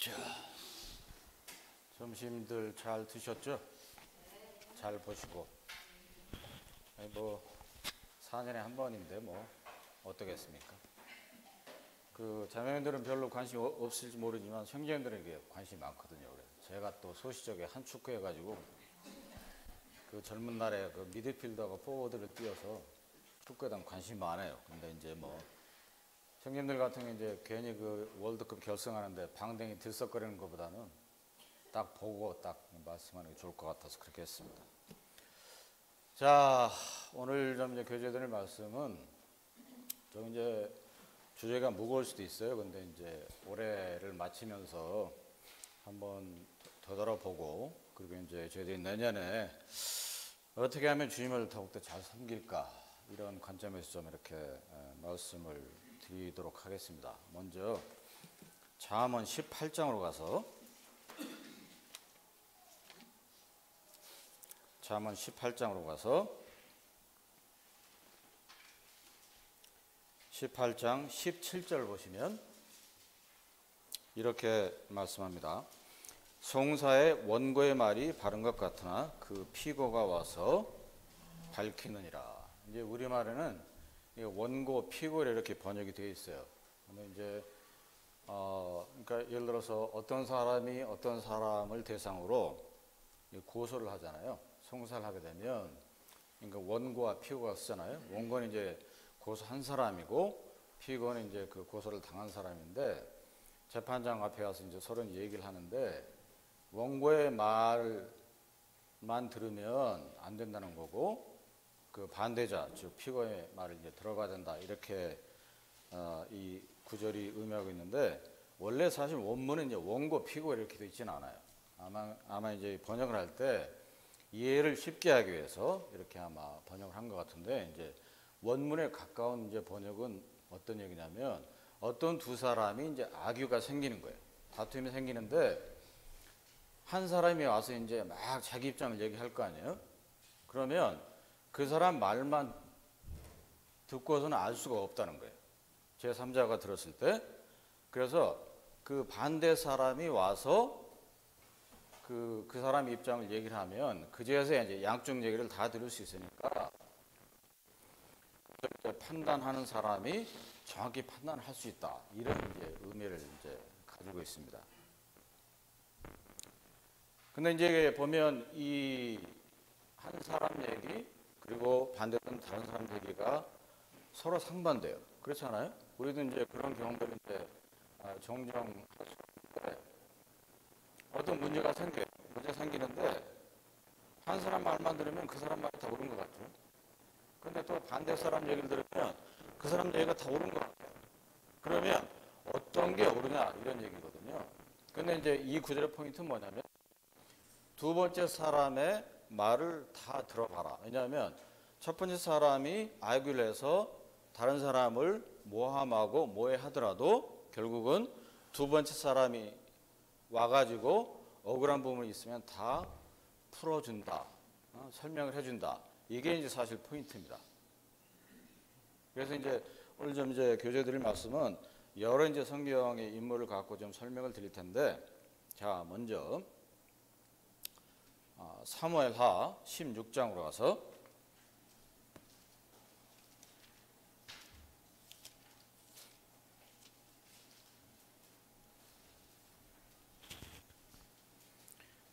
자, 점심들 잘 드셨죠? 잘 보시고. 아니, 뭐 4년에 한 번인데 뭐 어떠겠습니까? 그 자매님들은 별로 관심 없을지 모르지만 형제님들에게 관심이 많거든요. 그래. 제가 또 소시적에 한 축구 해가지고 그 젊은 날에 그 미드필더가 포워드를 뛰어서 축구에 대한 관심이 많아요. 근데 이제 뭐 형님들 같은 경우 이제 괜히 그 월드컵 결승하는데 방댕이 들썩거리는 것보다는 딱 보고 딱 말씀하는 게 좋을 것 같아서 그렇게 했습니다. 자, 오늘 좀 이제 교재 드릴 말씀은 좀 이제 주제가 무거울 수도 있어요. 근데 이제 올해를 마치면서 한번 되돌아보고 그리고 이제 저희들이 내년에 어떻게 하면 주님을 더욱더 잘 섬길까 이런 관점에서 좀 이렇게 말씀을 드리도록 하겠습니다. 먼저 잠언 18장으로 가서 잠언 18장으로 가서 18장 17절 보시면 이렇게 말씀합니다. 송사의 원고의 말이 바른 것 같으나 그 피고가 와서 밝히느니라. 이제 우리말에는 원고, 피고 이렇게 번역이 되어 있어요. 근데 이제 그러니까 예를 들어서 어떤 사람이 어떤 사람을 대상으로 고소를 하잖아요. 송사를 하게 되면 그러니까 원고와 피고가 쓰잖아요. 원고는 이제 고소한 사람이고 피고는 이제 그 고소를 당한 사람인데 재판장 앞에 와서 이제 서로 얘기를 하는데 원고의 말만 들으면 안 된다는 거고 그 반대자 즉 피고의 말을 이제 들어가야 된다 이렇게 이 구절이 의미하고 있는데 원래 사실 원문은 이제 원고 피고 이렇게 되어 있지는 않아요. 아마 이제 번역을 할 때 이해를 쉽게 하기 위해서 이렇게 아마 번역을 한 것 같은데 이제 원문에 가까운 이제 번역은 어떤 얘기냐면 어떤 두 사람이 이제 악유가 생기는 거예요. 다툼이 생기는데 한 사람이 와서 이제 막 자기 입장을 얘기할 거 아니에요. 그러면 그 사람 말만 듣고서는 알 수가 없다는 거예요. 제3자가 들었을 때. 그래서 그 반대 사람이 와서 그 사람의 입장을 얘기를 하면 그제서 이제 양쪽 얘기를 다 들을 수 있으니까 판단하는 사람이 정확히 판단할 수 있다. 이런 이제 의미를 이제 가지고 있습니다. 근데 이제 보면 이 한 사람 얘기 그리고 반대편 다른 사람 얘기가 서로 상반돼요. 그렇잖아요? 우리도 이제 그런 경험들을 이제 종종 할 수 있는데 어떤 문제가 생기는데 한 사람 말만 들으면 그 사람 말이 다 옳은 것 같아요. 근데 또 반대 사람 얘기를 들으면 그 사람 얘기가 다 옳은 것 같아요. 그러면 어떤 게 옳으냐 이런 얘기거든요. 근데 이제 이 구절의 포인트는 뭐냐면 두 번째 사람의 말을 다 들어봐라. 왜냐하면 첫 번째 사람이 아이를 해서 다른 사람을 모함하고 모해하더라도 결국은 두 번째 사람이 와가지고 억울한 부분이 있으면 다 풀어준다. 설명을 해준다. 이게 이제 사실 포인트입니다. 그래서 이제 오늘 좀 이제 교재 드릴 말씀은 여러 이제 성경의 인물을 갖고 좀 설명을 드릴 텐데 자, 먼저 사무엘하 16장으로 가서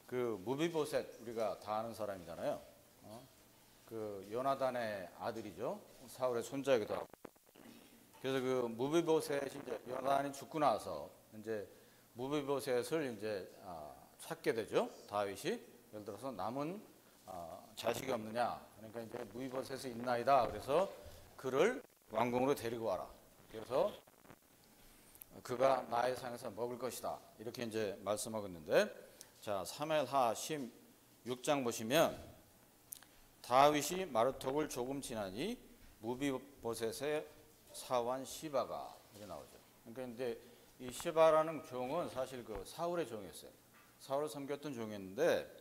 그 무비보셋 우리가 다 아는 사람이잖아요. 그 요나단의 아들이죠. 사울의 손자이기도 하고. 그래서 그 무비보셋이 이제 요나단이 죽고 나서 이제 무비보셋을 이제 찾게 되죠. 다윗이. 예를 들어서 남은 자식이 없느냐. 그러니까 이제 무비보셋이 있나이다. 그래서 그를 왕궁으로 데리고 와라. 그래서 그가 나의 상에서 먹을 것이다. 이렇게 이제 말씀하고 있는데 자, 사무엘하 16장 보시면 다윗이 마르톡을 조금 지나니 무비보셋의 사환 시바가 이렇게 나오죠. 그러니까 이제 이 시바라는 종은 사실 그 사울의 종이었어요. 사울을 섬겼던 종이었는데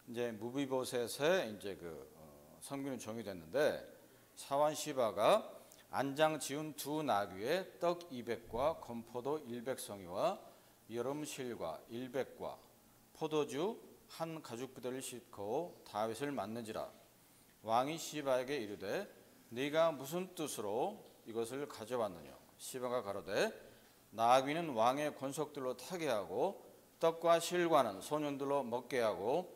이제 무비보셋의 이제 그 섬기는 종이 됐는데 사환 시바가 안장 지은 두 나귀에 떡 200과 건포도 100성이와 여름실과 일백과 포도주 한 가죽부대를 싣고 다윗을 맞는지라. 왕이 시바에게 이르되 네가 무슨 뜻으로 이것을 가져왔느냐. 시바가 가로되 나귀는 왕의 권속들로 타게 하고 떡과 실과는 소년들로 먹게 하고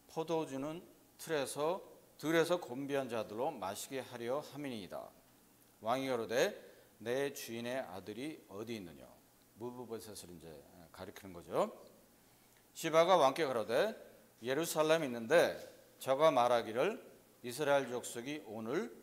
포도주는 들에서 곤비한 자들로 마시게 하려 함이니이다. 왕이 가로되 내 주인의 아들이 어디 있느냐. 무비보셋을 이제 가리키는 거죠. 시바가 왕께 가로되 예루살렘에 있는데 저가 말하기를 이스라엘 족속이 오늘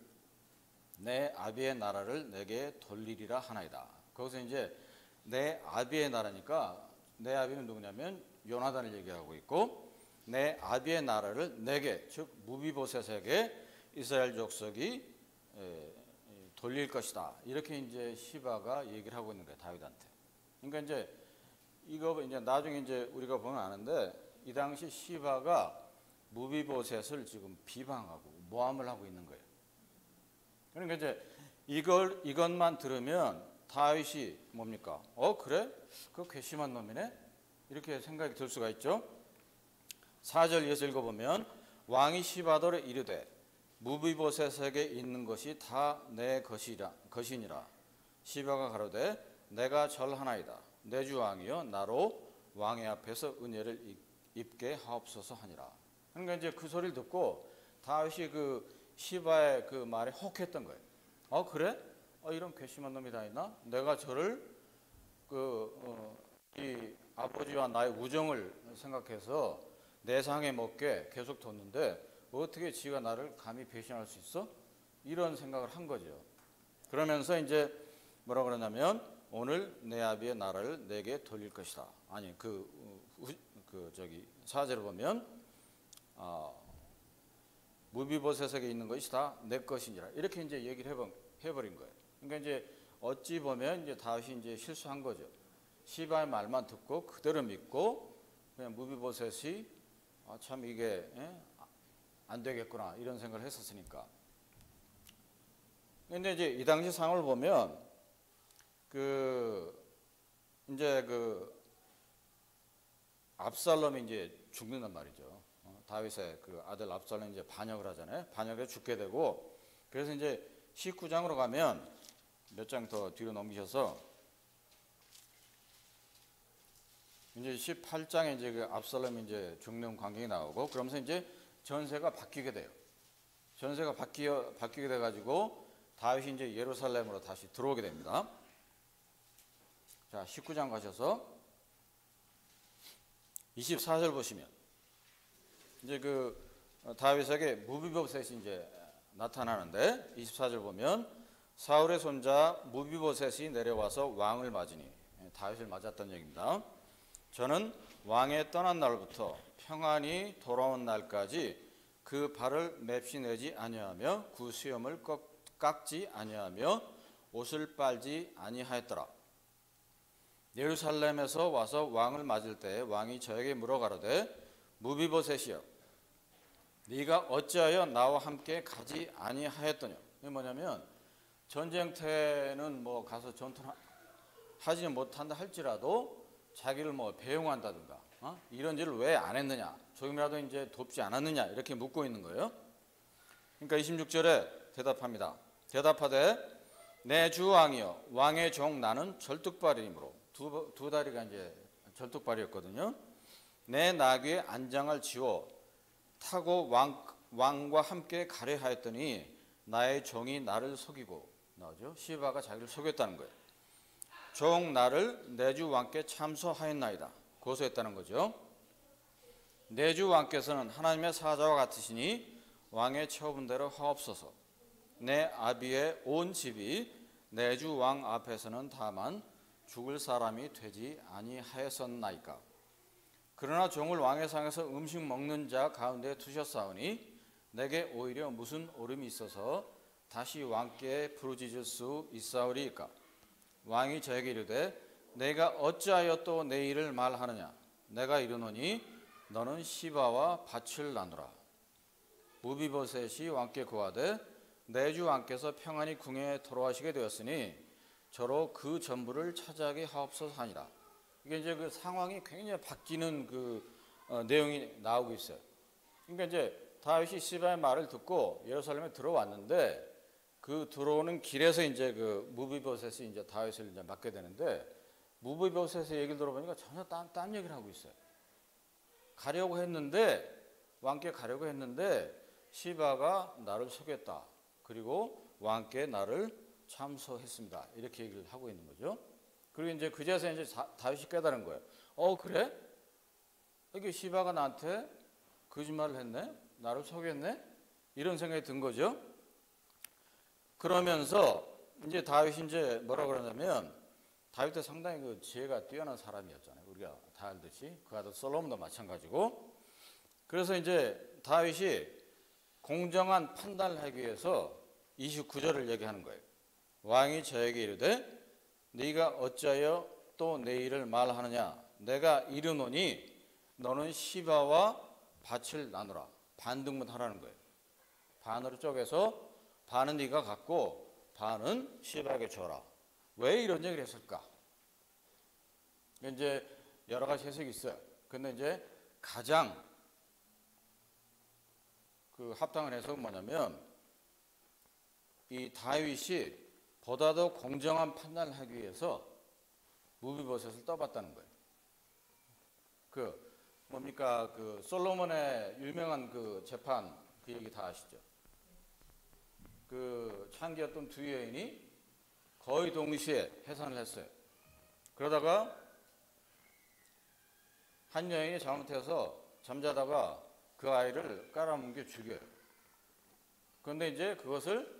내 아비의 나라를 내게 돌리리라 하나이다. 거기서 이제 내 아비의 나라니까 내 아비는 누구냐면 요나단을 얘기하고 있고 내 아비의 나라를 내게 즉 무비보셋에게 이스라엘 족속이 돌릴 것이다. 이렇게 이제 시바가 얘기를 하고 있는 거예요, 다윗한테. 그러니까 이제 이거 이제 나중에 이제 우리가 보면 아는데 이 당시 시바가 무비보셋을 지금 비방하고 모함을 하고 있는 거예요. 그러니까 이제 이것만 들으면 다윗이 뭡니까? 그래? 그 괘씸한 놈이네? 이렇게 생각이 들 수가 있죠. 4절 이어서 읽어보면 왕이 시바더러 이르되 무비보셋에게 있는 것이 다 내 것이니라. 시바가 가로되 내가 절하나이다. 내 주 왕이여 나로 왕의 앞에서 은혜를 입게 하옵소서 하니라. 그러니까 이제 그 소리를 듣고 다윗이 그 시바의 그 말에 혹했던 거예요. 그래? 이런 괘씸한 놈이 다 있나? 내가 저를 이 아버지와 나의 우정을 생각해서 내 상에 먹게 계속 뒀는데 어떻게 지가 나를 감히 배신할 수 있어? 이런 생각을 한 거죠. 그러면서 이제 뭐라 그러냐면 오늘 내 아비의 나라를 내게 돌릴 것이다. 아니 저기 4절을 보면 무비보셋에게 있는 것이 다 내 것이니라. 이렇게 이제 얘기를 해버린 거예요. 그러니까 이제 어찌 보면 이제 다윗이 이제 실수한 거죠. 시바의 말만 듣고 그대로 믿고 그냥 무비보셋이 참 이게 안 되겠구나 이런 생각을 했었으니까. 근데 이제 이 당시 상황을 보면 이제 압살롬이 이제 죽는단 말이죠. 다윗의 그 아들 압살롬이 이제 반역을 하잖아요. 반역해 죽게 되고 그래서 이제 19장으로 가면 몇 장 더 뒤로 넘기셔서 이제 18장에 이제 그 압살롬이 이제 죽는 광경이 나오고 그러면서 이제 전세가 바뀌게 돼요. 전세가 바뀌게 돼 가지고 다윗이 이제 예루살렘으로 다시 들어오게 됩니다. 자, 19장 가셔서 24절 보시면 이제 다윗에게 무비보셋이 이제 나타나는데 24절 보면 사울의 손자 무비보셋이 내려와서 왕을 맞으니 다윗을 맞았던 얘기입니다. 저는 왕에 떠난 날부터 평안히 돌아온 날까지 그 발을 맵시 내지 아니하며 그 수염을 깎지 아니하며 옷을 빨지 아니하였더라. 예루살렘에서 와서 왕을 맞을 때 왕이 저에게 물어가로되 무비보셋이여 네가 어찌하여 나와 함께 가지 아니하였더냐. 이게 뭐냐면 전쟁터에는 뭐 가서 전투하지 못한다 할지라도 자기를 뭐 배용한다든가 이런 일을 왜 안 했느냐, 조금이라도 이제 돕지 않았느냐 이렇게 묻고 있는 거예요. 그러니까 26절에 대답합니다. 대답하되 내 주 왕이여 왕의 종 나는 절뚝발이므로 두 다리가 이제 절뚝발이었거든요. 내 나귀의 안장을 지워 타고 왕과 함께 가려 하였더니 나의 종이 나를 속이고 나오죠. 시바가 자기를 속였다는 거예요. 종 나를 내 주 왕께 참소하였나이다. 고소했다는 거죠. 내 주 왕께서는 하나님의 사자와 같으시니 왕의 처분대로 하옵소서. 내 아비의 온 집이 내 주 왕 앞에서는 다만 죽을 사람이 되지 아니하였었나이까. 그러나 종을 왕의 상에서 음식 먹는 자 가운데 두셨사오니 내게 오히려 무슨 오름이 있어서 다시 왕께 부르짖을 수 있사오리이까. 왕이 저에게 이르되 내가 어찌하여 또 내 일을 말하느냐. 내가 이르노니 너는 시바와 밭을 나누라. 무비보셋이 왕께 고하되 내 주 왕께서 평안히 궁에 돌아가시게 되었으니 저로 그 전부를 차지하게 하옵소서 하니라. 이게 이제 그 상황이 굉장히 바뀌는 내용이 나오고 있어요. 그러니까 이제 다윗이 시바의 말을 듣고 예루살렘에 들어왔는데 그 들어오는 길에서 이제 그 무비보셋이 이제 다윗을 이제 맡게 되는데 무비보셋의 얘기를 들어보니까 전혀 딴 얘기를 하고 있어요. 가려고 했는데 왕께 가려고 했는데 시바가 나를 속였다. 그리고 왕께 나를 참소했습니다. 이렇게 얘기를 하고 있는 거죠. 그리고 이제 그제서 이제 다윗이 깨달은 거예요. 그래? 이게 시바가 나한테 거짓말을 했네? 나를 속였네? 이런 생각이 든 거죠. 그러면서 이제 다윗이 이제 뭐라 그러냐면 다윗도 상당히 그 지혜가 뛰어난 사람이었잖아요. 우리가 다 알듯이 그 아들 솔로몬도 마찬가지고. 그래서 이제 다윗이 공정한 판단을 하기 위해서 29절을 얘기하는 거예요. 왕이 저에게 이르되 네가 어찌하여 또 내 일을 말하느냐 내가 이르노니 너는 시바와 밭을 나누라. 반등분 하라는 거예요. 반으로 쪼개서 반은 네가 갖고 반은 시바에게 줘라. 왜 이런 얘기를 했을까? 이제 여러 가지 해석이 있어요. 근데 이제 가장 그 합당한 해석은 뭐냐면 이 다윗이 보다도 공정한 판단을 하기 위해서 무비보셋을 떠봤다는 거예요. 그 뭡니까 그 솔로몬의 유명한 그 재판 그 얘기 다 아시죠? 그 창기였던 두 여인이 거의 동시에 해산을 했어요. 그러다가 한 여인이 잘못해서 잠자다가 그 아이를 깔아뭉개 죽여요. 그런데 이제 그것을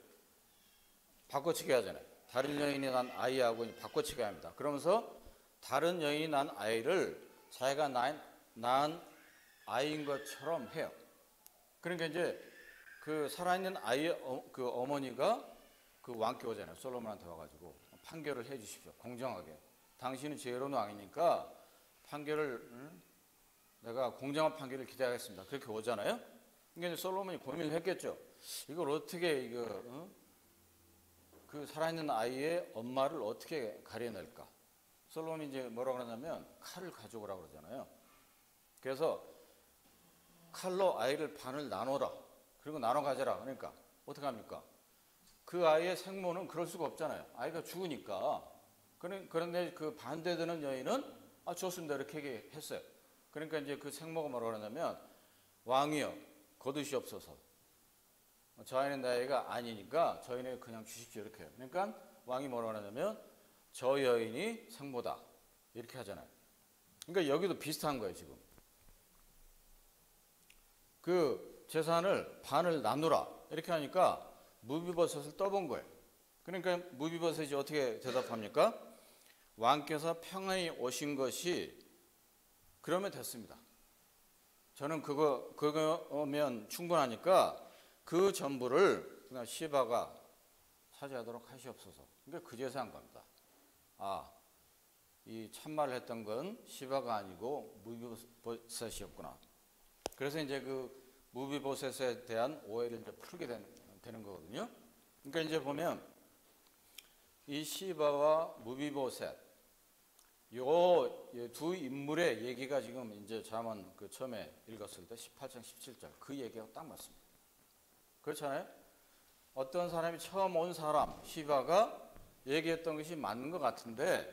바꿔치기 하잖아요. 다른 여인이 난 아이하고 바꿔치기 합니다. 그러면서 다른 여인이 난 아이를 자기가 낳은 아이인 것처럼 해요. 그러니까 이제 그 살아있는 아이의 그 어머니가 그 왕께 오잖아요. 솔로몬한테 와가지고 판결을 해 주십시오. 공정하게. 당신은 지혜로운 왕이니까 판결을 내가 공정한 판결을 기대하겠습니다. 그렇게 오잖아요. 그러니까 이제 솔로몬이 고민을 했겠죠. 이걸 어떻게 그 살아있는 아이의 엄마를 어떻게 가려낼까? 솔로몬이 이제 뭐라고 그러냐면 칼을 가져오라고 그러잖아요. 그래서 칼로 아이를 반을 나눠라. 그리고 나눠 가져라. 그러니까 어떻게 합니까? 그 아이의 생모는 그럴 수가 없잖아요. 아이가 죽으니까. 그런데 그 반대되는 여인은 좋습니다. 이렇게 얘기했어요. 그러니까 이제 그 생모가 뭐라고 그러냐면 왕이여 거두시옵소서. 저 아이는 내 아이가 아니니까 저희는 그냥 주십시오. 이렇게 해요. 그러니까 왕이 뭐라고 하냐면 저 여인이 생모다. 이렇게 하잖아요. 그러니까 여기도 비슷한 거예요. 지금. 그 재산을 반을 나누라. 이렇게 하니까 무비보셋을 떠본 거예요. 그러니까 무비보셋이 어떻게 대답합니까? 왕께서 평안히 오신 것이 그러면 됐습니다. 저는 그거면 충분하니까 그 전부를 그냥 시바가 차지하도록 하시옵소서. 그러니까 그제서 한 겁니다. 이 참말을 했던 건 시바가 아니고 무비보셋이었구나. 그래서 이제 그 무비보셋에 대한 오해를 이제 풀게 되는 거거든요. 그러니까 이제 보면 이 시바와 무비보셋 요 두 인물의 얘기가 지금 이제 잠언 그 처음에 읽었을 때 18장 17절 그 얘기가 딱 맞습니다. 그렇잖아요? 어떤 사람이 처음 온 사람 시바가 얘기했던 것이 맞는 것 같은데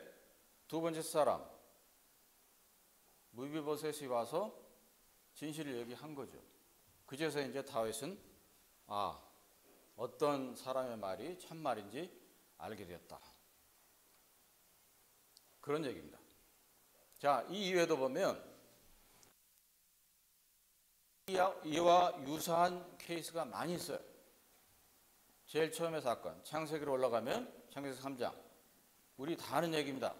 두 번째 사람 무비보셋이 와서 진실을 얘기한 거죠. 그제서 이제 다윗은 어떤 사람의 말이 참말인지 알게 되었다. 그런 얘기입니다. 자, 이 이외에도 보면 이와 유사한 케이스가 많이 있어요. 제일 처음의 사건, 창세기로 올라가면 창세기 3장. 우리 다 아는 얘기입니다.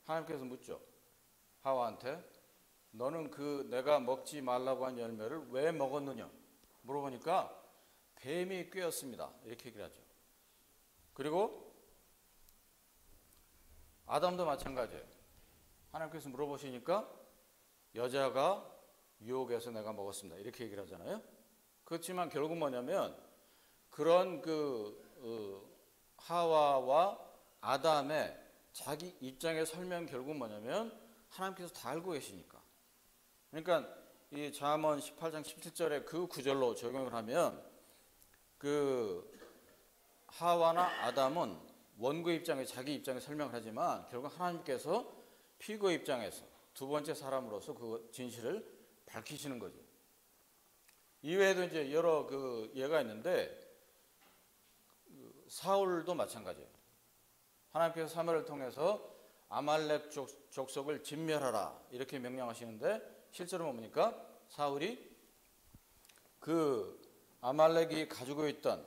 하나님께서 묻죠. 하와한테 너는 그 내가 먹지 말라고 한 열매를 왜 먹었느냐 물어보니까 뱀이 꿰었습니다. 이렇게 얘기를 하죠. 그리고 아담도 마찬가지예요. 하나님께서 물어보시니까 여자가 유혹해서 내가 먹었습니다. 이렇게 얘기를 하잖아요. 그렇지만 결국 뭐냐면 그런 하와와 아담의 자기 입장의 설명 결국 뭐냐면 하나님께서 다 알고 계시니까. 그러니까 이 잠언 18장 17절에 그 구절로 적용을 하면 그 하와나 아담은 원고 입장에 자기 입장에 설명을 하지만 결국 하나님께서 피고 입장에서 두 번째 사람으로서 그 진실을 밝히시는 거죠. 이외에도 이제 여러 그 예가 있는데 사울도 마찬가지예요. 하나님께서 사무엘을 통해서 아말렉 족속을 진멸하라 이렇게 명령하시는데 실제로 뭡니까? 사울이 그 아말렉이 가지고 있던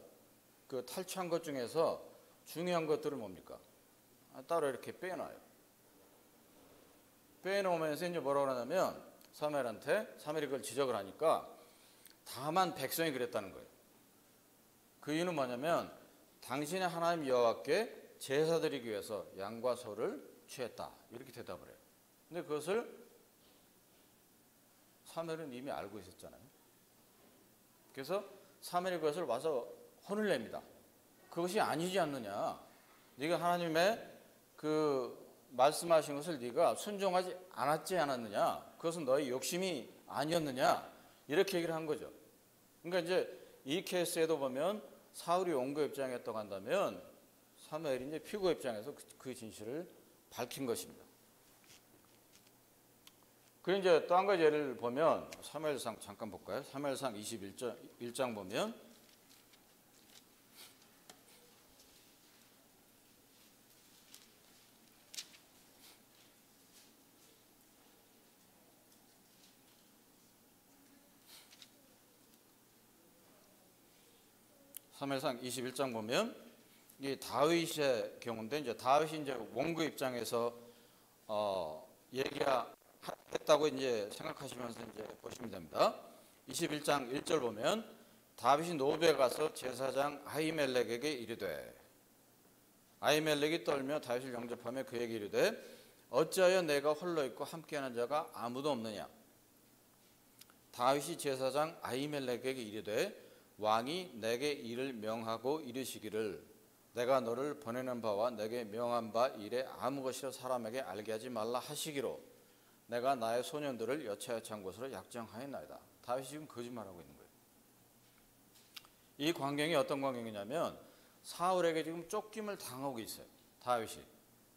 그 탈취한 것 중에서 중요한 것들은 뭡니까? 따로 이렇게 빼놔요. 빼놓으면서 이제 뭐라고 하냐면 사무엘한테 사무엘이 그걸 지적을 하니까 다만 백성이 그랬다는 거예요. 그 이유는 뭐냐면 당신의 하나님 여호와께 제사 드리기 위해서 양과 소를 취했다 이렇게 대답을 해요. 근데 그것을 사무엘은 이미 알고 있었잖아요. 그래서 사무엘이 그것을 와서 혼을 냅니다. 그것이 아니지 않느냐. 네가 하나님의 그 말씀하신 것을 네가 순종하지 않았지 않았느냐. 그것은 너의 욕심이 아니었느냐. 이렇게 얘기를 한 거죠. 그러니까 이제 이 케이스에도 보면 사울이 원고 입장이었다고 한다면 사무엘이 이제 피고 입장에서 그 진실을 밝힌 것입니다. 그리고 이제 또 한 가지 예를 보면 사무엘상 잠깐 볼까요? 사무엘상 21장 보면 사무엘상 21장 보면 이 다윗의 경우인데 이제 다윗이 이제 원고 입장에서 얘기했다고 이제 생각하시면서 이제 보시면 됩니다. 21장 1절 보면 다윗이 노브에 가서 제사장 아히멜렉에게 이르되 아히멜렉이 떨며 다윗을 영접하며 그에게 이르되 어찌하여 내가 홀로 있고 함께하는 자가 아무도 없느냐. 다윗이 제사장 아히멜렉에게 이르되 왕이 내게 이를 명하고 이르시기를 내가 너를 보내는 바와 내게 명한 바 일에 아무 것이라 사람에게 알게 하지 말라 하시기로 내가 나의 소년들을 여차여차한 곳으로 약정하였나이다. 다윗이 지금 거짓말하고 있는 거예요. 이 광경이 어떤 광경이냐면 사울에게 지금 쫓김을 당하고 있어요. 다윗이.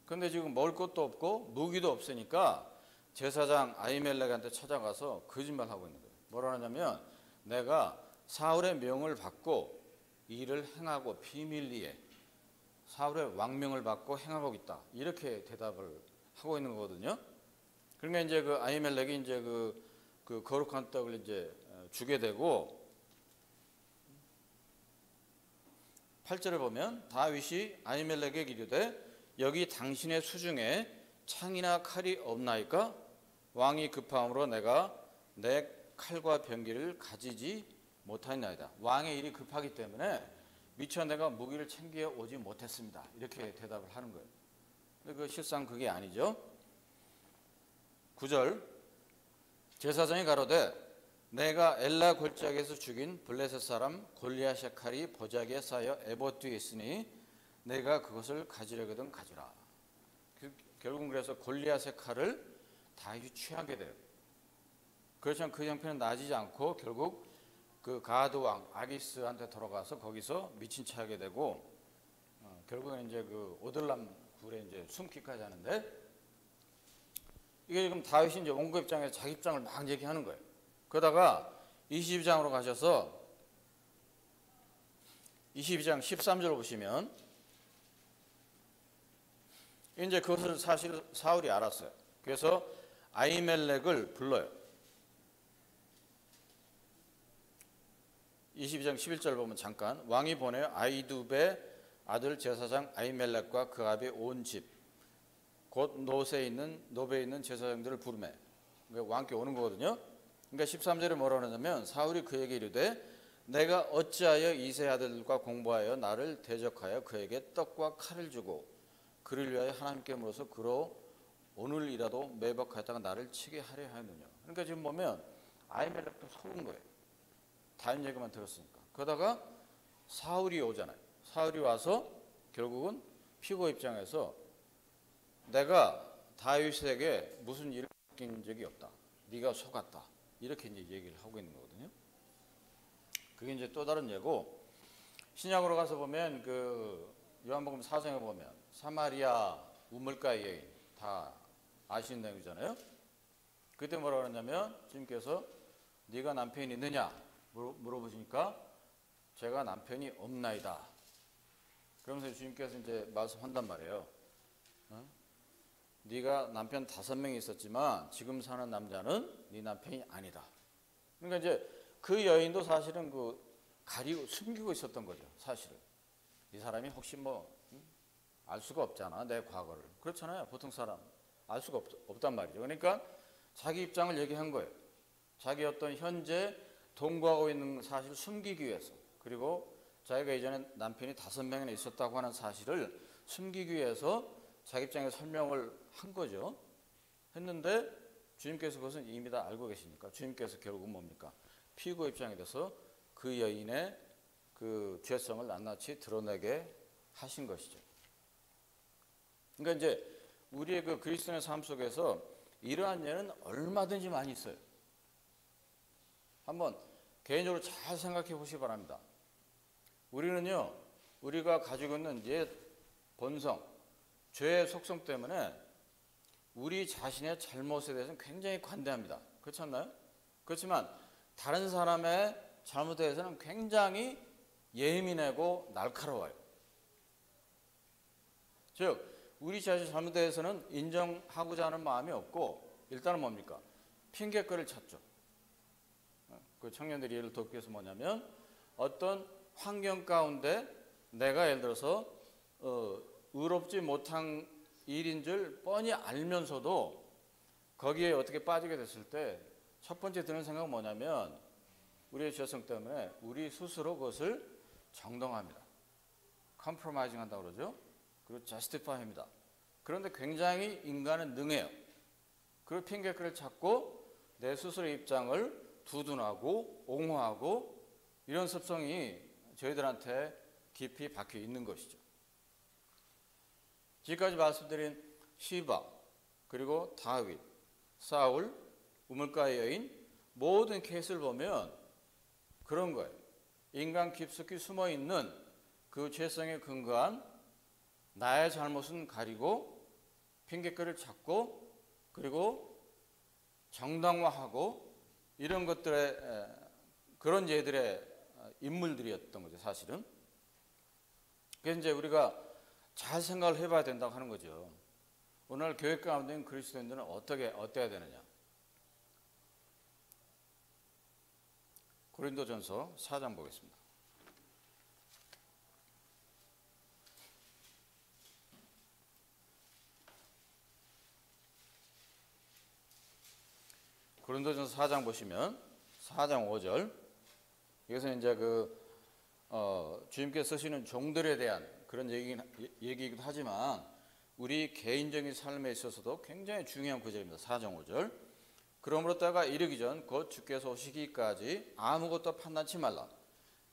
그런데 지금 먹을 것도 없고 무기도 없으니까 제사장 아히멜렉한테 찾아가서 거짓말하고 있는 거예요. 뭐라 하냐면 내가 사울의 명을 받고 일을 행하고 비밀리에 사울의 왕명을 받고 행하고 있다. 이렇게 대답을 하고 있는 거거든요. 그러니까 이제 그 아히멜렉이 이제 그 거룩한 떡을 이제 주게 되고 8절에 보면 다윗이 아히멜렉에게 이르되 여기 당신의 수중에 창이나 칼이 없나이까? 왕이 급함으로 내가 내 칼과 병기를 가지지 못하였나이다. 왕의 일이 급하기 때문에 미처 내가 무기를 챙겨 오지 못했습니다. 이렇게 대답을 하는 거예요. 근데 그 실상 그게 아니죠. 9절 제사장이 가로되 내가 엘라 골짜기에서 죽인 블레셋 사람 골리앗의 칼이 보자기에 쌓여 에봇 뒤에 있으니 내가 그것을 가지려거든 가지라. 결국 그래서 골리앗의 칼을 다윗이 취하게 돼요. 그렇지만 그 형편은 나아지지 않고 결국 그 가드 왕 아기스한테 돌아가서 거기서 미친 채 하게 되고 결국은 이제 그 오들람 굴에 이제 숨기까지 하는데 이게 지금 다윗이 이제 원고 입장에서 자기 입장을 막 얘기하는 거예요. 그러다가 22장으로 가셔서 22장 13절 보시면 이제 그것을 사실 사울이 알았어요. 그래서 아히멜렉을 불러요. 22장 11절 보면 잠깐 왕이 보내어 아히두베의 아들 제사장 아히멜렉과 그 아비 온 집 곧 노베에 있는 제사장들을 부르매 그러니까 왕께 오는 거거든요. 그러니까 13절에 뭐라고 하냐면 사울이 그에게 이르되 내가 어찌하여 이세 아들들과 공부하여 나를 대적하여 그에게 떡과 칼을 주고 그를 위하여 하나님께 물어서 그로 오늘이라도 매복하였다가 나를 치게 하려 하였느냐. 그러니까 지금 보면 아히멜렉도 속은 거예요. 다윗 얘기만 들었으니까. 그러다가 사울이 오잖아요. 사울이 와서 결국은 피고 입장에서 내가 다윗에게 무슨 일을 맡긴 적이 없다. 네가 속았다. 이렇게 이제 얘기를 하고 있는 거거든요. 그게 이제 또 다른 예고, 신약으로 가서 보면 그 요한복음 4장에 보면 사마리아 우물가의 여인 다 아시는 내용이잖아요. 그때 뭐라 그러냐면 주님께서 네가 남편이 있느냐 물어보시니까 제가 남편이 없나이다. 그러면서 주님께서 이제 말씀한단 말이에요. 네가 남편 5명이 있었지만 지금 사는 남자는 네 남편이 아니다. 그러니까 이제 그 여인도 사실은 그 가리고 숨기고 있었던 거죠. 사실은 이 사람이 혹시 뭐 알 수가 없잖아, 내 과거를. 그렇잖아요. 보통 사람 알 수가 없단 말이죠. 그러니까 자기 입장을 얘기한 거예요. 자기 어떤 현재 동거하고 있는 사실을 숨기기 위해서, 그리고 자기가 이전에 남편이 5명이나 있었다고 하는 사실을 숨기기 위해서 자기 입장에 설명을 한 거죠. 했는데 주님께서 그것은 이미 다 알고 계시니까 주님께서 결국은 뭡니까? 피고 입장에 대해서 그 여인의 그 죄성을 낱낱이 드러내게 하신 것이죠. 그러니까 이제 우리의 그 그리스도인의 삶 속에서 이러한 예는 얼마든지 많이 있어요. 한번 개인적으로 잘 생각해 보시기 바랍니다. 우리는요, 우리가 가지고 있는 옛 본성, 죄의 속성 때문에 우리 자신의 잘못에 대해서는 굉장히 관대합니다. 그렇지 않나요? 그렇지만 다른 사람의 잘못에 대해서는 굉장히 예민하고 날카로워요. 즉 우리 자신 잘못에 대해서는 인정하고자 하는 마음이 없고, 일단은 뭡니까? 핑계거리를 찾죠. 그 청년들이 예를 돕기 위해서 뭐냐면, 어떤 환경 가운데 내가 예를 들어서 의롭지 못한 일인 줄 뻔히 알면서도 거기에 어떻게 빠지게 됐을 때 첫 번째 드는 생각은 뭐냐면, 우리의 죄성 때문에 우리 스스로 그것을 정당화합니다. 컴프로마이징 한다고 그러죠. 그리고 저스티파이합니다. 그런데 굉장히 인간은 능해요. 그리고 핑계거리를 찾고 내 스스로의 입장을 두둔하고 옹호하고, 이런 습성이 저희들한테 깊이 박혀 있는 것이죠. 지금까지 말씀드린 시바, 그리고 다윗, 사울, 우물가의 여인, 모든 케이스를 보면 그런 거예요. 인간 깊숙이 숨어있는 그 죄성에 근거한 나의 잘못은 가리고 핑계거리를 찾고, 그리고 정당화하고, 이런 것들의 그런 예들의 인물들이었던 거죠, 사실은. 그래서 이제 우리가 잘 생각을 해봐야 된다고 하는 거죠. 오늘 교회 가운데 있는 그리스도인들은 어때야 되느냐? 고린도전서 4장 보겠습니다. 고린도전서 4장 보시면 4장 5절, 이것은 이제 주님께서 쓰시는 종들에 대한 그런 얘기이기도 하지만 우리 개인적인 삶에 있어서도 굉장히 중요한 구절입니다. 4장 5절. 그러므로 때가 이르기 전 곧 주께서 오시기까지 아무것도 판단치 말라.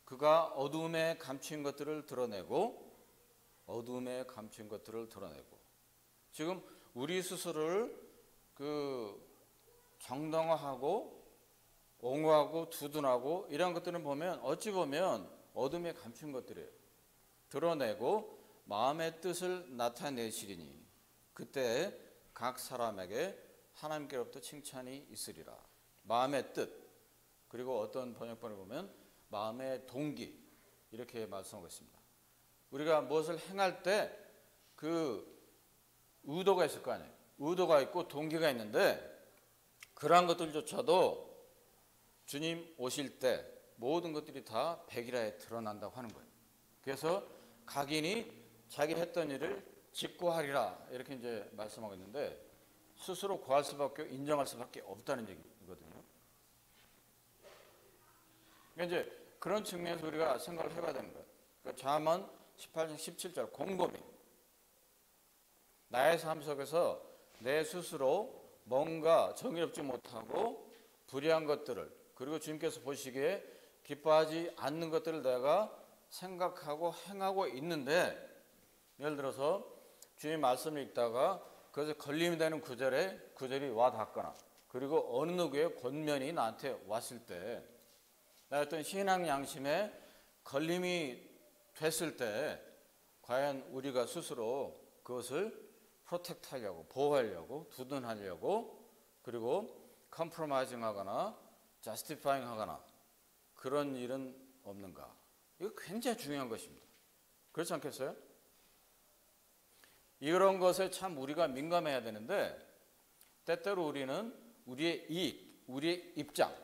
그가 어둠에 감춘 것들을 드러내고, 지금 우리 스스로를 정당화하고 옹호하고 두둔하고 이런 것들은 보면 어찌 보면 어둠에 감춘 것들이에요. 드러내고 마음의 뜻을 나타내시리니 그때 각 사람에게 하나님께로부터 칭찬이 있으리라. 마음의 뜻, 그리고 어떤 번역본을 보면 마음의 동기, 이렇게 말씀하고 있습니다. 우리가 무엇을 행할 때 그 의도가 있을 거 아니에요. 의도가 있고 동기가 있는데, 그러한 것들조차도 주님 오실 때 모든 것들이 다 백일하에 드러난다고 하는 거예요. 그래서 각인이 자기 했던 일을 직고하리라, 이렇게 이제 말씀하고 있는데, 스스로 고할 수밖에, 인정할 수밖에 없다는 얘기거든요. 그러니까 이제 그런 측면에서 우리가 생각을 해봐야 되는 거예요. 그러니까 잠언 18장 17절 곰곰이 나의 삶 속에서 내 스스로 뭔가 정의롭지 못하고 불의한 것들을, 그리고 주님께서 보시기에 기뻐하지 않는 것들을 내가 생각하고 행하고 있는데, 예를 들어서 주님 말씀을 읽다가 그래서 걸림이 되는 구절이 와 닿거나, 그리고 어느 누구의 권면이 나한테 왔을 때, 나 어떤 신앙 양심에 걸림이 됐을 때 과연 우리가 스스로 그것을 프로텍트 하려고, 보호하려고, 두둔하려고, 그리고 컴프로마이징 하거나 저스티파잉 하거나 그런 일은 없는가? 이거 굉장히 중요한 것입니다. 그렇지 않겠어요? 이런 것에 참 우리가 민감해야 되는데, 때때로 우리는 우리의 이익, 우리의 입장,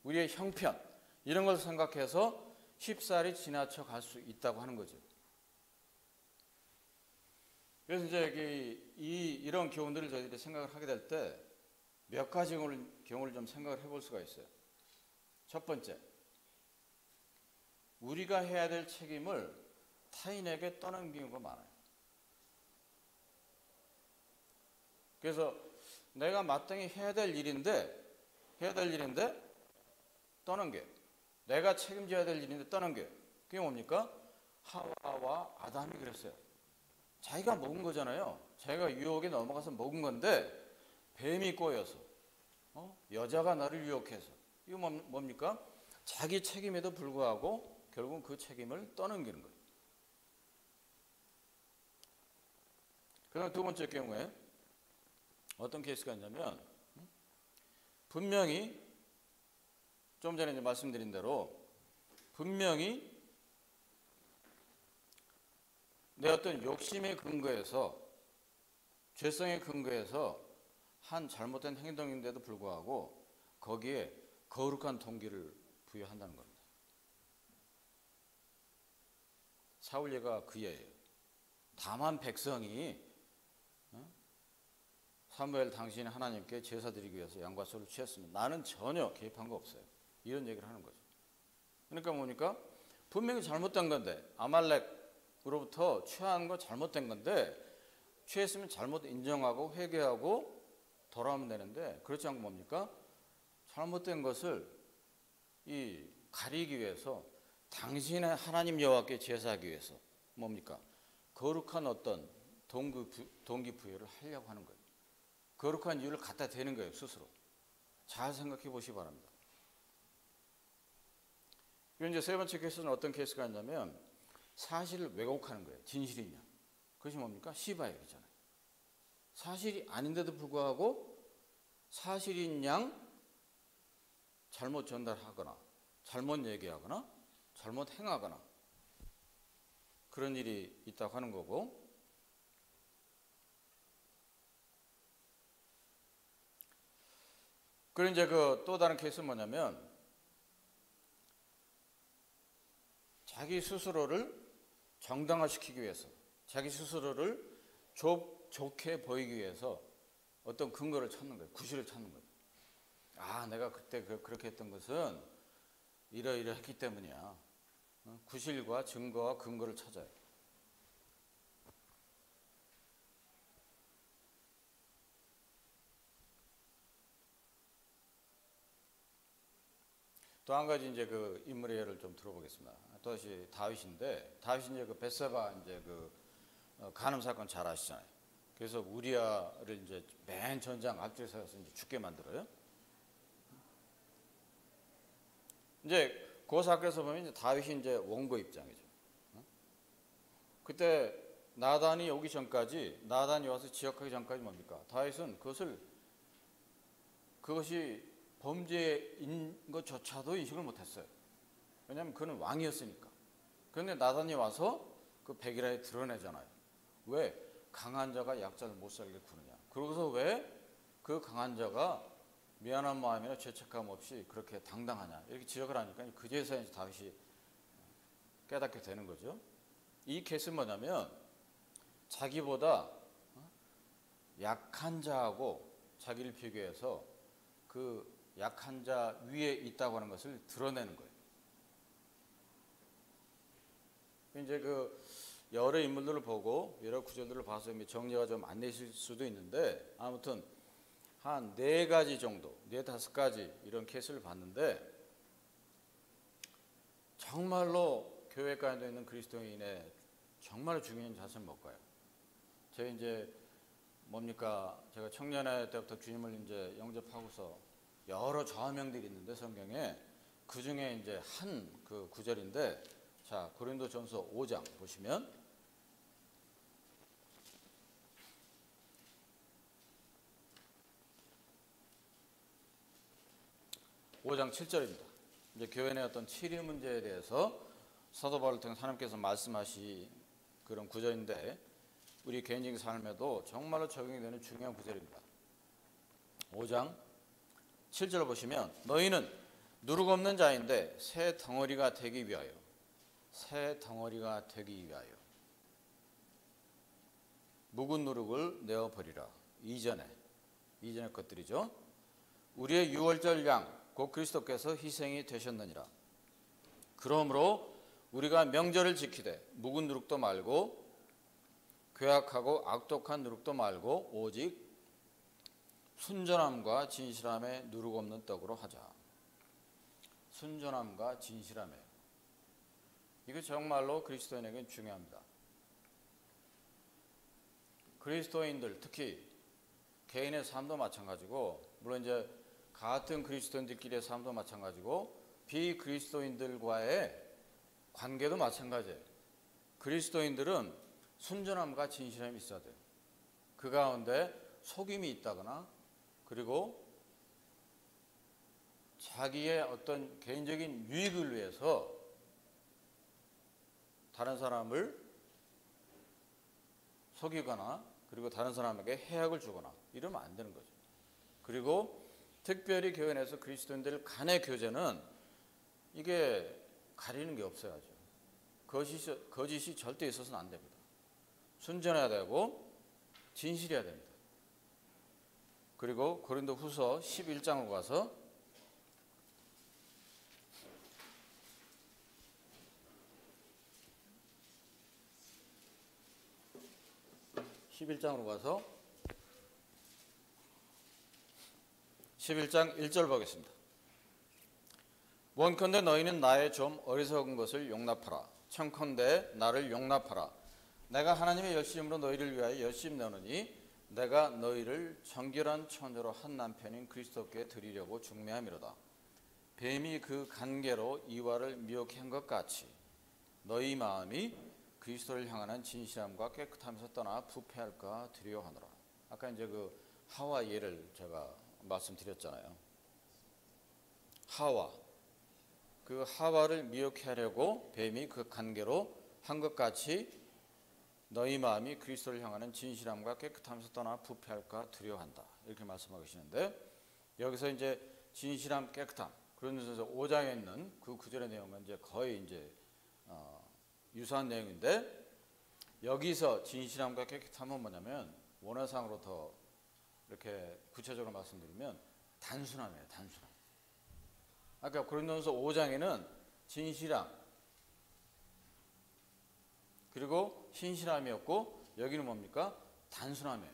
우리의 형편, 이런 것을 생각해서 쉽사리 지나쳐 갈 수 있다고 하는 거죠. 그래서 이제 이런 교훈들을 저희들이 생각을 하게 될 때 몇 가지 경우를 좀 생각을 해볼 수가 있어요. 첫 번째, 우리가 해야 될 책임을 타인에게 떠넘기는 거 많아요. 그래서 내가 마땅히 해야 될 일인데 떠넘겨. 내가 책임져야 될 일인데 떠넘겨. 그게 뭡니까? 하와와 아담이 그랬어요. 자기가 먹은 거잖아요. 자기가 유혹에 넘어가서 먹은 건데 뱀이 꼬여서 여자가 나를 유혹해서, 이거 뭡니까? 자기 책임에도 불구하고 결국은 그 책임을 떠넘기는 거예요. 그다음 두 번째 경우에 어떤 케이스가 있냐면, 분명히 좀 전에 말씀드린 대로 분명히 내 어떤 욕심의 근거에서, 죄성의 근거에서 한 잘못된 행동인데도 불구하고 거기에 거룩한 동기를 부여한다는 겁니다. 사울 예가 그 예예요. 다만 백성이 사무엘 당신이 하나님께 제사 드리기 위해서 양과 소를 취했으면 나는 전혀 개입한 거 없어요. 이런 얘기를 하는 거죠. 그러니까 뭡니까? 분명히 잘못된 건데, 아말렉으로부터 취한 거 잘못된 건데, 취했으면 잘못 인정하고 회개하고 돌아오면 되는데, 그렇지 않고 뭡니까? 잘못된 것을 가리기 위해서, 당신의 하나님 여호와께 제사하기 위해서 뭡니까? 거룩한 어떤 동기 부여를 하려고 하는 거예요. 거룩한 이유를 갖다 대는 거예요, 스스로. 잘 생각해 보시기 바랍니다. 그리고 이제 세 번째 케이스는 어떤 케이스가 있냐면, 사실을 왜곡하는 거예요. 진실이냐. 그것이 뭡니까? 시바 얘기잖아요. 사실이 아닌데도 불구하고 사실인 양 잘못 전달하거나, 잘못 얘기하거나, 잘못 행하거나, 그런 일이 있다고 하는 거고, 그리고 이제 또 다른 케이스는 뭐냐면, 자기 스스로를 정당화시키기 위해서, 자기 스스로를 좋게 보이기 위해서 어떤 근거를 찾는 거예요. 구실을 찾는 거예요. 아, 내가 그때 그렇게 했던 것은 이러이러했기 때문이야. 구실과 증거와 근거를 찾아요. 또 한 가지 이제 그 인물의 예를 좀 들어보겠습니다. 또다시 다윗인데, 다윗이 이제 그 벳세바 이제 간음 사건 잘 아시잖아요. 그래서 우리아를 이제 맨 전장 앞뒤에 서서 이제 죽게 만들어요. 이제 그 사건에서 보면 이제 다윗이 이제 원고 입장이죠. 그때 나단이 오기 전까지, 나단이 와서 지역하기 전까지 뭡니까? 다윗은 그것이 범죄인 것조차도 인식을 못했어요. 왜냐하면 그는 왕이었으니까. 그런데 나단이 와서 그 백일하에 드러내잖아요. 왜? 강한 자가 약자를 못 살게 구느냐. 그러고서 왜 그 강한 자가 미안한 마음이나 죄책감 없이 그렇게 당당하냐. 이렇게 지적을 하니까 그제서야 이제 다윗이 깨닫게 되는 거죠. 이 케이스는 뭐냐면, 자기보다 약한 자하고 자기를 비교해서 그 약한 자 위에 있다고 하는 것을 드러내는 거예요. 이제 여러 인물들을 보고 여러 구절들을 봐서 정리가 좀 안 되실 수도 있는데, 아무튼 한 4가지 정도, 4-5가지 이런 케이스를 봤는데, 정말로 교회 가운데 있는 그리스도인의 정말 중요한 자세는 뭘까요? 저희 이제 뭡니까? 제가 청년회 때부터 주님을 이제 영접하고서 여러 좌명들이 있는데 성경에 그 중에 이제 한 그 구절인데, 자, 고린도전서 5장 보시면 5장 7절입니다. 이제 교회 내 어떤 치리 문제에 대해서 사도 바울을 통해 하나님께서 말씀하신 그런 구절인데, 우리 개인적인 삶에도 정말로 적용이 되는 중요한 구절입니다. 5장 7절 보시면 너희는 누룩 없는 자인데 새 덩어리가 되기 위하여, 새 덩어리가 되기 위하여 묵은 누룩을 내어버리라. 이전의 것들이죠. 우리의 유월절 양 곧 그리스도께서 희생이 되셨느니라. 그러므로 우리가 명절을 지키되 묵은 누룩도 말고 괴악하고 악독한 누룩도 말고 오직 순전함과 진실함에 누룩 없는 떡으로 하자. 순전함과 진실함에, 이거 정말로 그리스도인에게는 중요합니다. 그리스도인들, 특히 개인의 삶도 마찬가지고, 물론 이제 같은 그리스도인들끼리의 삶도 마찬가지고 비그리스도인들과의 관계도 마찬가지예요. 그리스도인들은 순전함과 진실함이 있어야 돼요. 그 가운데 속임이 있다거나, 그리고 자기의 어떤 개인적인 유익을 위해서 다른 사람을 속이거나, 그리고 다른 사람에게 해악을 주거나 이러면 안 되는 거죠. 그리고 특별히 교회 내에서 그리스도인들 간의 교제는 이게 가리는 게 없어야죠. 거짓이 절대 있어서는 안 됩니다. 순전해야 되고 진실해야 됩니다. 그리고 고린도 후서 11장으로 가서 11장 1절 보겠습니다. 원컨대 너희는 나의 좀 어리석은 것을 용납하라. 청컨대 나를 용납하라. 내가 하나님의 열심으로 너희를 위하여 열심 내노니 내가 너희를 정결한 처녀로 한 남편인 그리스도께 드리려고 중매함이로다. 뱀이 그 간계로 이와를 미혹해 한 것 같이 너희 마음이 그리스도를 향하는 진실함과 깨끗함에서 떠나 부패할까 두려워하노라. 아까 이제 그 하와 예를 제가 말씀드렸잖아요. 하와, 그 하와를 미혹해 하려고 뱀이 그 간계로 한 것 같이 너희 마음이 그리스도를 향하는 진실함과 깨끗함에서 떠나 부패할까 두려워한다. 이렇게 말씀하고 계시는데, 여기서 이제 진실함, 깨끗함, 그러면서 5장에 있는 그 구절의 내용은 이제 거의 이제 유사한 내용인데, 여기서 진실함과 깨끗함은 뭐냐면 원어상으로 더 이렇게 구체적으로 말씀드리면 단순함이에요. 단순함. 아까 고린도전서 5장에는 진실함 그리고 신실함이었고, 여기는 뭡니까? 단순함이에요.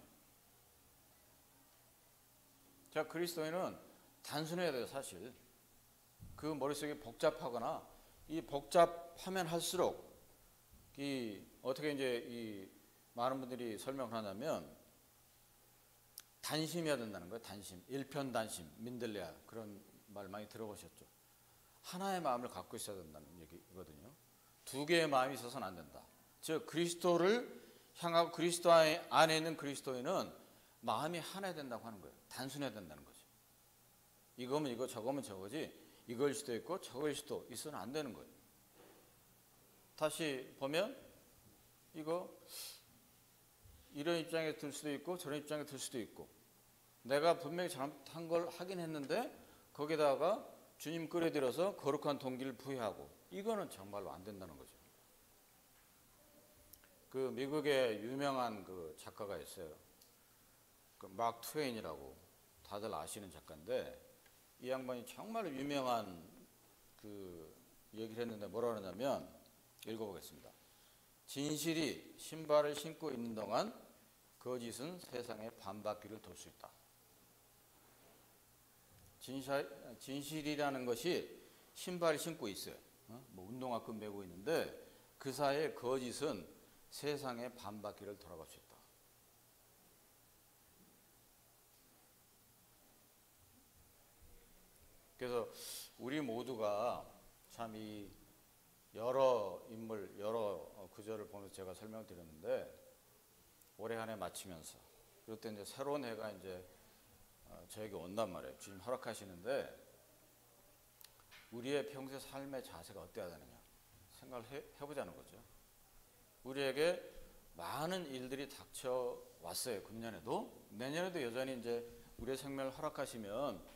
자, 그리스도인은 단순해야 돼요. 사실 그 머릿속이 복잡하거나, 이 복잡하면 할수록 이 어떻게 이제 이 많은 분들이 설명을 하냐면 단심해야 된다는 거예요. 단심, 일편단심, 민들레아, 그런 말 많이 들어보셨죠. 하나의 마음을 갖고 있어야 된다는 얘기거든요. 두 개의 마음이 있어서는 안 된다. 즉 그리스도를 향하고 그리스도 안에 있는 그리스도인은 마음이 하나 된다고 하는 거예요. 단순해야 된다는 거죠. 이거면 이거, 저거면 저거지, 이걸 수도 있고 저걸 수도 있어서는 안 되는 거예요. 다시 보면 이거 이런 입장에 들 수도 있고 저런 입장에 들 수도 있고, 내가 분명히 잘못한 걸 하긴 했는데 거기다가 주님 끌어들여서 거룩한 동기를 부여하고, 이거는 정말로 안 된다는 거죠. 그 미국의 유명한 그 작가가 있어요. 그 마크 트웨인이라고 다들 아시는 작가인데, 이 양반이 정말 유명한 그 얘기를 했는데 뭐라 그러냐면, 읽어보겠습니다. 진실이 신발을 신고 있는 동안 거짓은 세상의 반바퀴를 돌 수 있다. 진실이라는 것이 신발을 신고 있어요. 뭐 운동화끈 메고 있는데 그 사이에 거짓은 세상의 반바퀴를 돌아갈 수 있다. 그래서 우리 모두가 참 이 여러 인물, 여러 구절을 보면서 제가 설명을 드렸는데 올해 한 해 마치면서 그럴 때 이제 새로운 해가 이제 저에게 온단 말이에요. 주님 허락하시는데 우리의 평소의 삶의 자세가 어때야 되느냐 생각을 해보자는 거죠. 우리에게 많은 일들이 닥쳐 왔어요. 금년에도 내년에도 여전히 이제 우리의 생명을 허락하시면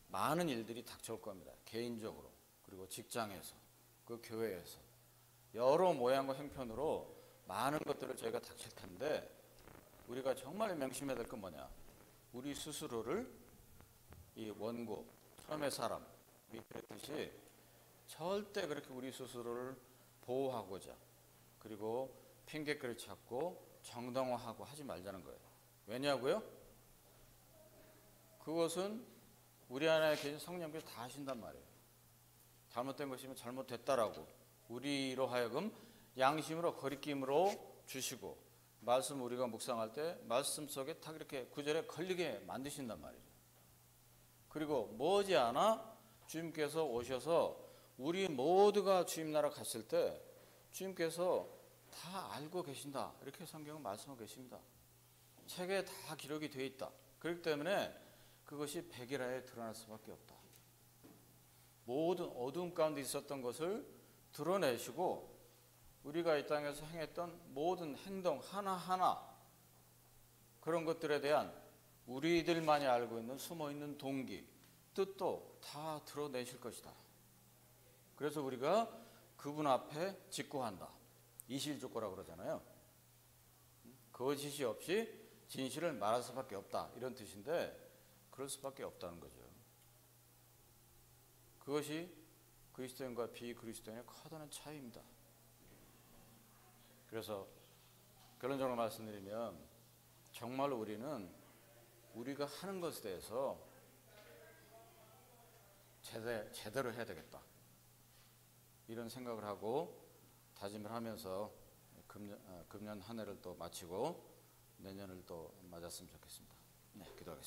많은 일들이 닥쳐올 겁니다. 개인적으로 그리고 직장에서 그 교회에서 여러 모양과 형편으로 많은 것들을 저희가 닥칠 텐데 우리가 정말 명심해야 될 건 뭐냐? 우리 스스로를 이 원고 처음의 사람 그랬듯이 절대 그렇게 우리 스스로를 보호하고자 그리고 핑계거리 찾고 정당화하고 하지 말자는 거예요. 왜냐고요? 그것은 우리 안에 계신 성령께서 다 하신단 말이에요. 잘못된 것이면 잘못됐다라고 우리로 하여금 양심으로 거리낌으로 주시고 말씀 우리가 묵상할 때 말씀 속에 딱 이렇게 구절에 걸리게 만드신단 말이죠. 그리고 머지않아 주님께서 오셔서 우리 모두가 주님 나라 갔을 때 주님께서 다 알고 계신다. 이렇게 성경은 말씀하고 계십니다. 책에 다 기록이 되어 있다. 그렇기 때문에 그것이 백일하에 드러날 수밖에 없다. 모든 어두움 가운데 있었던 것을 드러내시고 우리가 이 땅에서 행했던 모든 행동 하나하나 그런 것들에 대한 우리들만이 알고 있는 숨어있는 동기, 뜻도 다 드러내실 것이다. 그래서 우리가 그분 앞에 직고한다. 이실족고라고 그러잖아요. 거짓이 없이 진실을 말할 수밖에 없다. 이런 뜻인데 그럴 수밖에 없다는 거죠. 그것이 그리스도인과 비그리스도인의 커다란 차이입니다. 그래서 결론적으로 말씀드리면 정말로 우리는 우리가 하는 것에 대해서 제대로 해야 되겠다. 이런 생각을 하고 다짐을 하면서 금년 한 해를 또 마치고 내년을 또 맞았으면 좋겠습니다. 네, 기도하겠습니다.